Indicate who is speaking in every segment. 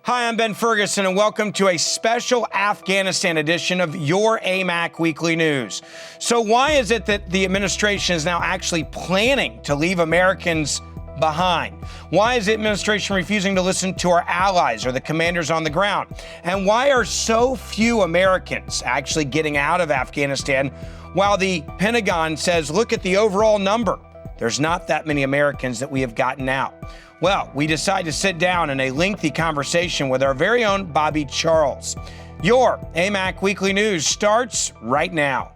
Speaker 1: Hi, I'm Ben Ferguson, and welcome to a special Afghanistan edition of your Amac Weekly News. So why is it that the administration is now actually planning to leave Americans behind? Why is the administration refusing to listen to our allies or the commanders on the ground? And why are so few Americans actually getting out of Afghanistan while the Pentagon says, look at the overall number? There's not that many Americans that we have gotten out. Well, we decide to sit down in a lengthy conversation with our very own Bobby Charles. Your AMAC Weekly News starts right now.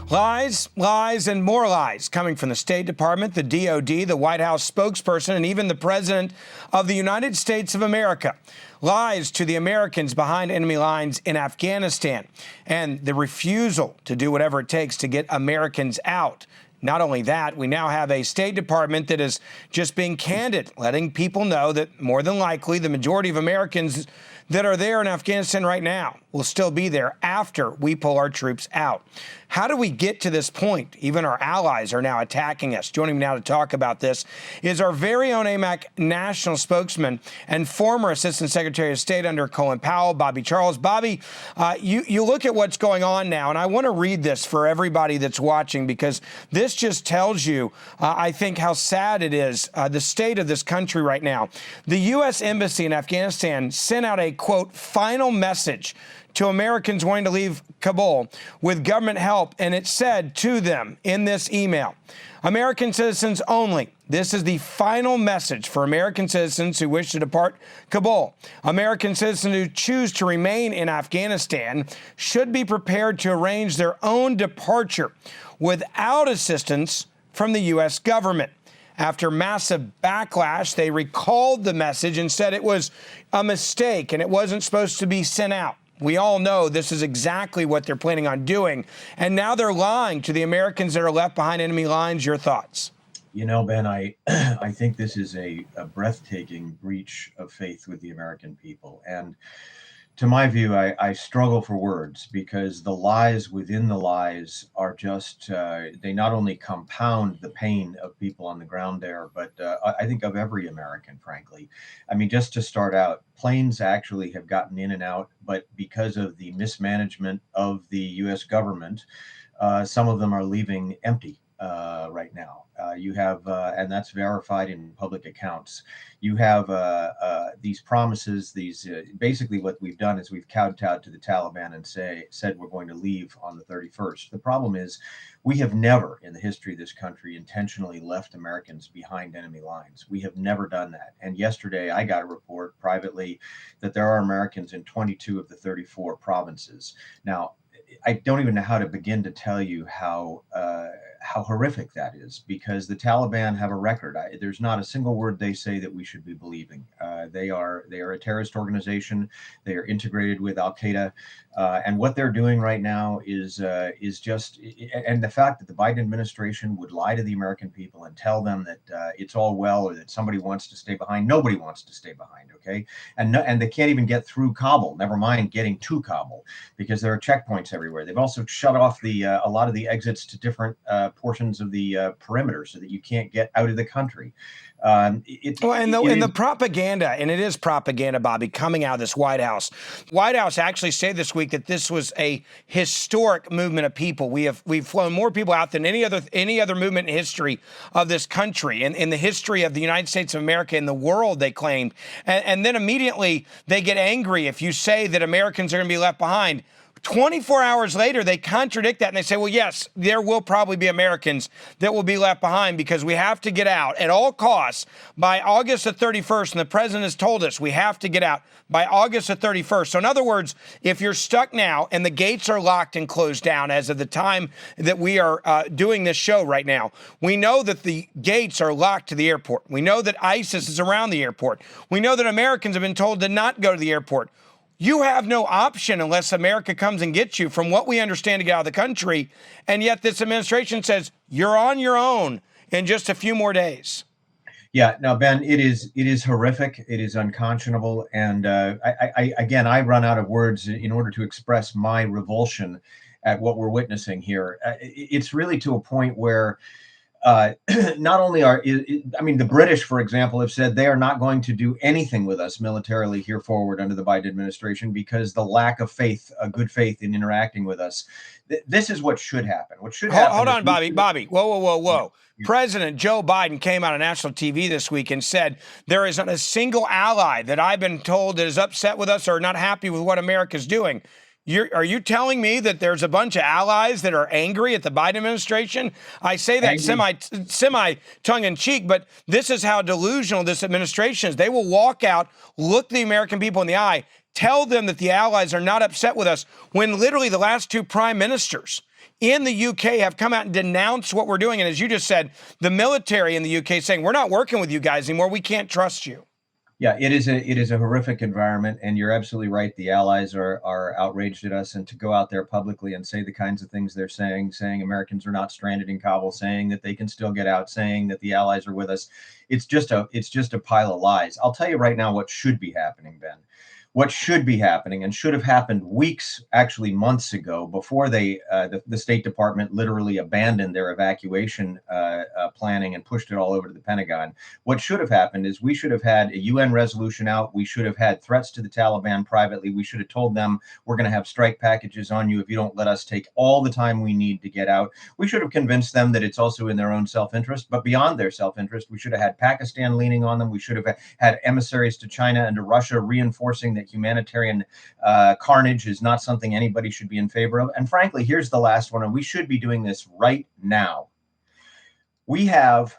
Speaker 1: Lies, lies, and more lies coming from the State Department, the DOD, the White House spokesperson, and even the President of the United States of America. Lies to the Americans behind enemy lines in Afghanistan and the refusal to do whatever it takes to get Americans out. Not only that, we now have a State Department that is just being candid, letting people know that more than likely the majority of Americans that are there in Afghanistan right now will still be there after we pull our troops out. How do we get to this point? Even our allies are now attacking us. Joining me now to talk about this is our very own AMAC national spokesman and former Assistant Secretary of State under Colin Powell, Bobby Charles. Bobby, you look at what's going on now, and I want to read this for everybody that's watching because this just tells you, I think, how sad it is, the state of this country right now. The U.S. Embassy in Afghanistan sent out a, quote, final message to Americans wanting to leave Kabul with government help, and it said to them in this email, American citizens only. This is the final message for American citizens who wish to depart Kabul. American citizens who choose to remain in Afghanistan should be prepared to arrange their own departure without assistance from the U.S. government. After massive backlash, they recalled the message and said it was a mistake and it wasn't supposed to be sent out. We all know this is exactly what they're planning on doing. And now they're lying to the Americans that are left behind enemy lines. Your thoughts?
Speaker 2: You know, Ben, I think this is a breathtaking breach of faith with the American people. And to my view, I struggle for words because the lies within the lies are just, they not only compound the pain of people on the ground there, but I think of every American, frankly. I mean, just to start out, planes actually have gotten in and out, but because of the mismanagement of the U.S. government, some of them are leaving empty. Right now, you have, and that's verified in public accounts. You have these promises. These basically what we've done is we've kowtowed to the Taliban and said we're going to leave on the 31st. The problem is we have never in the history of this country intentionally left Americans behind enemy lines. We have never done that. And yesterday I got a report privately that there are Americans in 22 of the 34 provinces. Now, I don't even know how to begin to tell you how horrific that is, because the Taliban have a record. There's not a single word they say that we should be believing. They are a terrorist organization. They are integrated with Al Qaeda, and what they're doing right now is just. And the fact that the Biden administration would lie to the American people and tell them that it's all well or that somebody wants to stay behind. Nobody wants to stay behind. Okay, and they can't even get through Kabul. Never mind getting to Kabul, because there are checkpoints everywhere. They've also shut off a lot of the exits to different portions of the perimeter so that you can't get out of the country. And
Speaker 1: the propaganda, and it is propaganda, Bobby, coming out of this White House. White House actually said this week that this was a historic movement of people. We've flown more people out than any other movement in history of this country, and in the history of the United States of America and the world, they claimed. And then immediately they get angry if you say that Americans are going to be left behind. 24 hours later, they contradict that and they say, well, yes, there will probably be Americans that will be left behind because we have to get out at all costs by August the 31st. And the president has told us we have to get out by August the 31st. So in other words, if you're stuck now and the gates are locked and closed down as of the time that we are doing this show right now, we know that the gates are locked to the airport. We know that ISIS is around the airport. We know that Americans have been told to not go to the airport. You have no option unless America comes and gets you, from what we understand, to get out of the country. And yet this administration says you're on your own in just a few more days.
Speaker 2: Yeah, no, Ben, it is horrific. It is unconscionable. And I run out of words in order to express my revulsion at what we're witnessing here. It's really to a point where not only I mean, the British, for example, have said they are not going to do anything with us militarily here forward under the Biden administration because the lack of faith, good faith in interacting with us. This is what should happen. What should happen?
Speaker 1: Hold on, Bobby. Bobby, whoa.
Speaker 2: Yeah.
Speaker 1: President Joe Biden came out on national TV this week and said there isn't a single ally that I've been told that is upset with us or not happy with what America's doing. Are you telling me that there's a bunch of allies that are angry at the Biden administration? I say that semi tongue-in-cheek, but this is how delusional this administration is. They will walk out, look the American people in the eye, tell them that the allies are not upset with us, when literally the last two prime ministers in the UK have come out and denounced what we're doing. And as you just said, the military in the UK saying, we're not working with you guys anymore. We can't trust you.
Speaker 2: Yeah, it is a horrific environment, and you're absolutely right. The allies are outraged at us, and to go out there publicly and say the kinds of things they're saying Americans are not stranded in Kabul, saying that they can still get out, saying that the allies are with us, it's just a pile of lies. I'll tell you right now what should be happening, Ben. What should be happening, and should have happened weeks, actually months ago, before the State Department literally abandoned their evacuation planning and pushed it all over to the Pentagon. What should have happened is we should have had a UN resolution out. We should have had threats to the Taliban privately. We should have told them, we're going to have strike packages on you if you don't let us take all the time we need to get out. We should have convinced them that it's also in their own self-interest, but beyond their self-interest, we should have had Pakistan leaning on them. We should have had emissaries to China and to Russia reinforcing that humanitarian carnage is not something anybody should be in favor of. And frankly, here's the last one, and we should be doing this right now. We have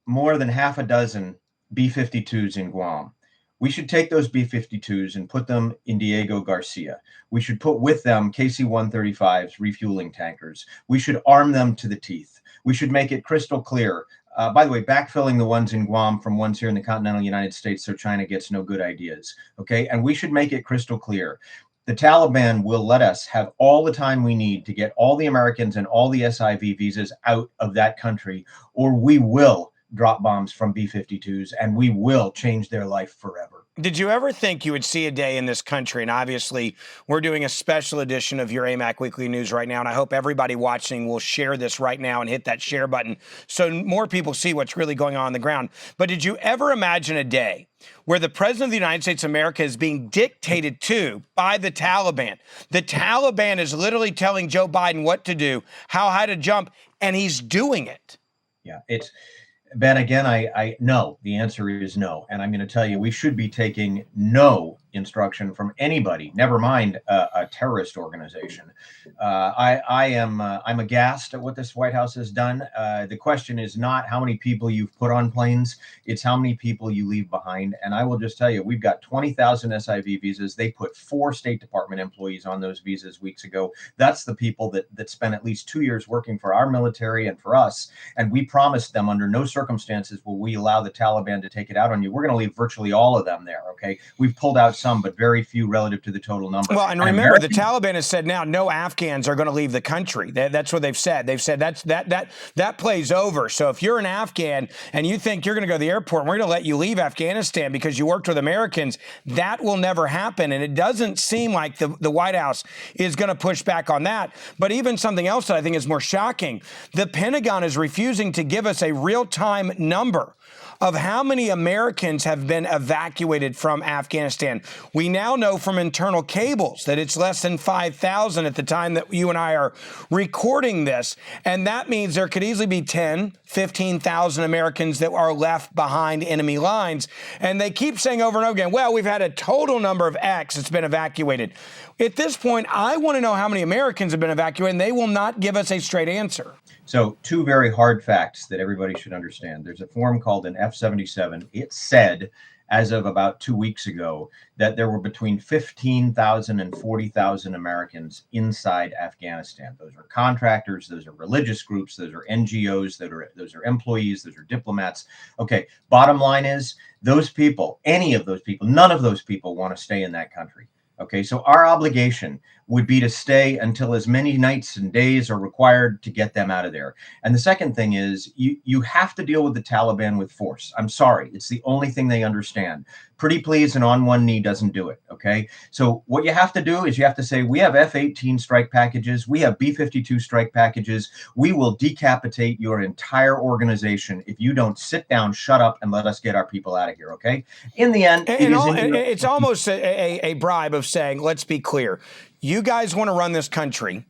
Speaker 2: more than half a dozen B-52s in Guam. We should take those B-52s and put them in Diego Garcia. We should put with them KC-135s, refueling tankers. We should arm them to the teeth. We should make it crystal clear. By the way, backfilling the ones in Guam from ones here in the continental United States so China gets no good ideas. Okay, and we should make it crystal clear. The Taliban will let us have all the time we need to get all the Americans and all the SIV visas out of that country, or we will drop bombs from B-52s and we will change their life forever.
Speaker 1: Did you ever think you would see a day in this country? And obviously, we're doing a special edition of your Amac Weekly News right now, and I hope everybody watching will share this right now and hit that share button so more people see what's really going on the ground. But did you ever imagine a day where the President of the United States of America is being dictated to by the Taliban? The Taliban is literally telling Joe Biden what to do, how high to jump, and he's doing it.
Speaker 2: Yeah, it's... Ben, again, I no. The answer is no. And I'm going to tell you, we should be taking no instruction from anybody, never mind a terrorist organization. I'm aghast at what this White House has done. The question is not how many people you've put on planes, it's how many people you leave behind. And I will just tell you, we've got 20,000 SIV visas. They put 4 State Department employees on those visas weeks ago. That's the people that spent at least 2 years working for our military and for us. And we promised them under no circumstances will we allow the Taliban to take it out on you. We're going to leave virtually all of them there. Okay, we've pulled out some, but very few relative to the total number.
Speaker 1: Well, and remember, the Taliban has said now no Afghans are going to leave the country. That's what they've said. They've said that plays over. So if you're an Afghan and you think you're going to go to the airport and we're going to let you leave Afghanistan because you worked with Americans, that will never happen. And it doesn't seem like the White House is going to push back on that. But even something else that I think is more shocking, the Pentagon is refusing to give us a real-time number of how many Americans have been evacuated from Afghanistan. We now know from internal cables that it's less than 5,000 at the time that you and I are recording this. And that means there could easily be 10, 15,000 Americans that are left behind enemy lines. And they keep saying over and over again, well, we've had a total number of X that's been evacuated. At this point, I want to know how many Americans have been evacuated, and they will not give us a straight answer.
Speaker 2: So 2 very hard facts that everybody should understand. There's a form called an F-77. It said, as of about 2 weeks ago, that there were between 15,000 and 40,000 Americans inside Afghanistan. Those are contractors, those are religious groups, those are NGOs, those are employees, those are diplomats. Okay, bottom line is those people, any of those people, none of those people want to stay in that country. Okay, so our obligation would be to stay until as many nights and days are required to get them out of there. And the second thing is you have to deal with the Taliban with force. I'm sorry, it's the only thing they understand. Pretty please and on one knee doesn't do it. Okay, so what you have to do is you have to say, we have F-18 strike packages, we have B-52 strike packages, we will decapitate your entire organization if you don't sit down, shut up, and let us get our people out of here. Okay, in the end,
Speaker 1: it's almost a bribe of saying, let's be clear, you guys want to run this country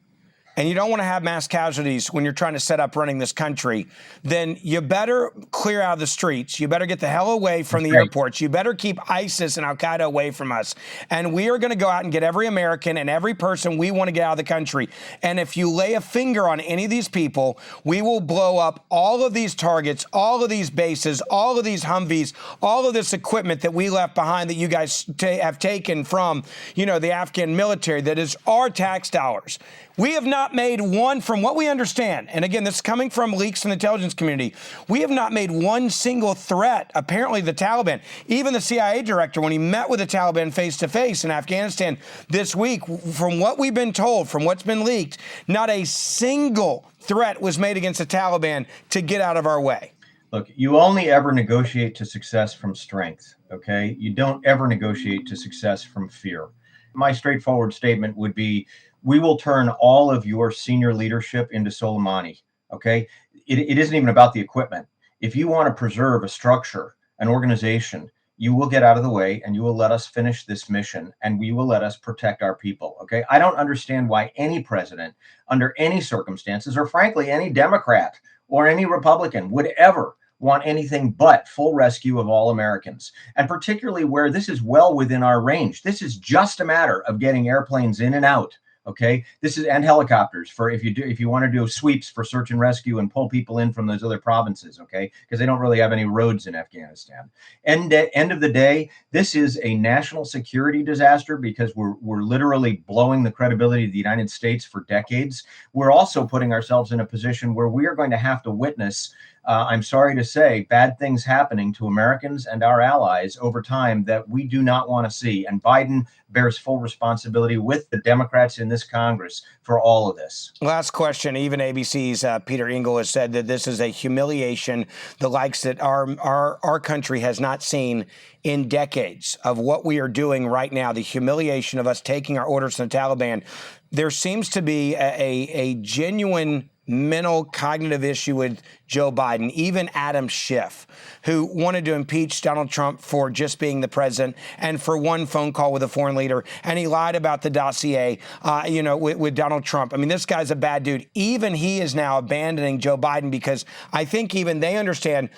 Speaker 1: and you don't want to have mass casualties when you're trying to set up running this country, then you better clear out of the streets. You better get the hell away from the airports. You better keep ISIS and Al-Qaeda away from us. And we are going to go out and get every American and every person we want to get out of the country. And if you lay a finger on any of these people, we will blow up all of these targets, all of these bases, all of these Humvees, all of this equipment that we left behind that you guys have taken from, the Afghan military that is our tax dollars. We have not made one, from what we understand, and again, this is coming from leaks in the intelligence community, we have not made one single threat, apparently the Taliban. Even the CIA director, when he met with the Taliban face-to-face in Afghanistan this week, from what we've been told, from what's been leaked, not a single threat was made against the Taliban to get out of our way.
Speaker 2: Look, you only ever negotiate to success from strength, okay? You don't ever negotiate to success from fear. My straightforward statement would be, we will turn all of your senior leadership into Soleimani, okay? It isn't even about the equipment. If you want to preserve a structure, an organization, you will get out of the way and you will let us finish this mission and we will let us protect our people, okay? I don't understand why any president, under any circumstances, or frankly, any Democrat or any Republican would ever want anything but full rescue of all Americans, and particularly where this is well within our range. This is just a matter of getting airplanes in and out. Okay, and helicopters for if you want to do sweeps for search and rescue and pull people in from those other provinces. Okay, because they don't really have any roads in Afghanistan. End of the day, this is a national security disaster because we're literally blowing the credibility of the United States for decades. We're also putting ourselves in a position where we are going to have to witness, I'm sorry to say, bad things happening to Americans and our allies over time that we do not want to see. And Biden bears full responsibility with the Democrats in this Congress for all of this.
Speaker 1: Last question. Even ABC's Peter Engel has said that this is a humiliation, the likes that our country has not seen in decades, of what we are doing right now, the humiliation of us taking our orders from the Taliban. There seems to be a genuine mental cognitive issue with Joe Biden, even Adam Schiff, who wanted to impeach Donald Trump for just being the president and for one phone call with a foreign leader. And he lied about the dossier, with Donald Trump. I mean, this guy's a bad dude. Even he is now abandoning Joe Biden because I think even they understand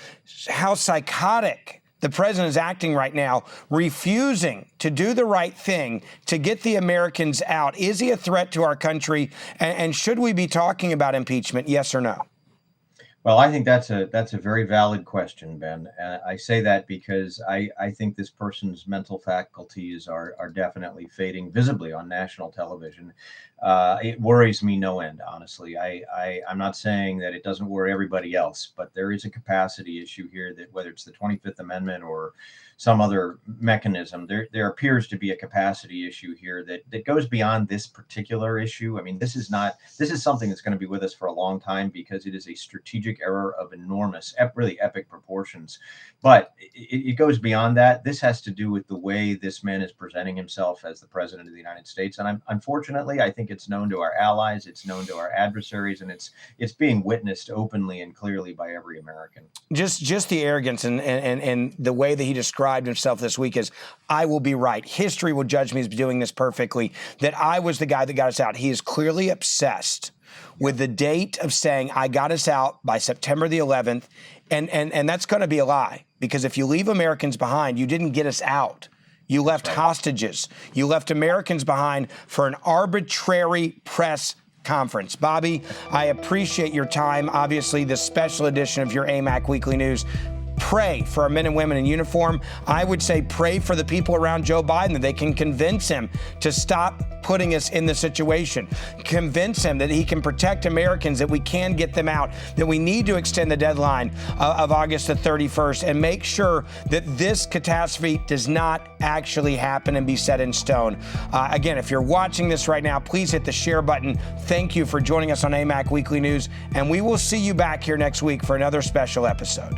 Speaker 1: how psychotic the president is acting right now, refusing to do the right thing to get the Americans out. Is he a threat to our country? And should we be talking about impeachment? Yes or no?
Speaker 2: Well, I think that's a very valid question, Ben. I say that because I think this person's mental faculties are definitely fading visibly on national television. It worries me no end, honestly. I'm not saying that it doesn't worry everybody else, but there is a capacity issue here that whether it's the 25th Amendment or some other mechanism, there appears to be a capacity issue here that goes beyond this particular issue. I mean, this is something that's going to be with us for a long time because it is a strategic error of enormous, really epic proportions. But it goes beyond that. This has to do with the way this man is presenting himself as the president of the United States. And unfortunately, I think it's known to our allies, it's known to our adversaries, and it's being witnessed openly and clearly by every American.
Speaker 1: Just the arrogance and the way that he described himself this week is, I will be right. History will judge me as doing this perfectly, that I was the guy that got us out. He is clearly obsessed with the date of saying, I got us out by September the 11th. And that's going to be a lie, because if you leave Americans behind, you didn't get us out. You left hostages. You left Americans behind for an arbitrary press conference. Bobby, I appreciate your time. Obviously, this special edition of your Amac Weekly News pray for our men and women in uniform. I would say pray for the people around Joe Biden that they can convince him to stop putting us in this situation. Convince him that he can protect Americans, that we can get them out, that we need to extend the deadline of August the 31st, and make sure that this catastrophe does not actually happen and be set in stone. Again, if you're watching this right now, please hit the share button. Thank you for joining us on AMAC Weekly News, and we will see you back here next week for another special episode.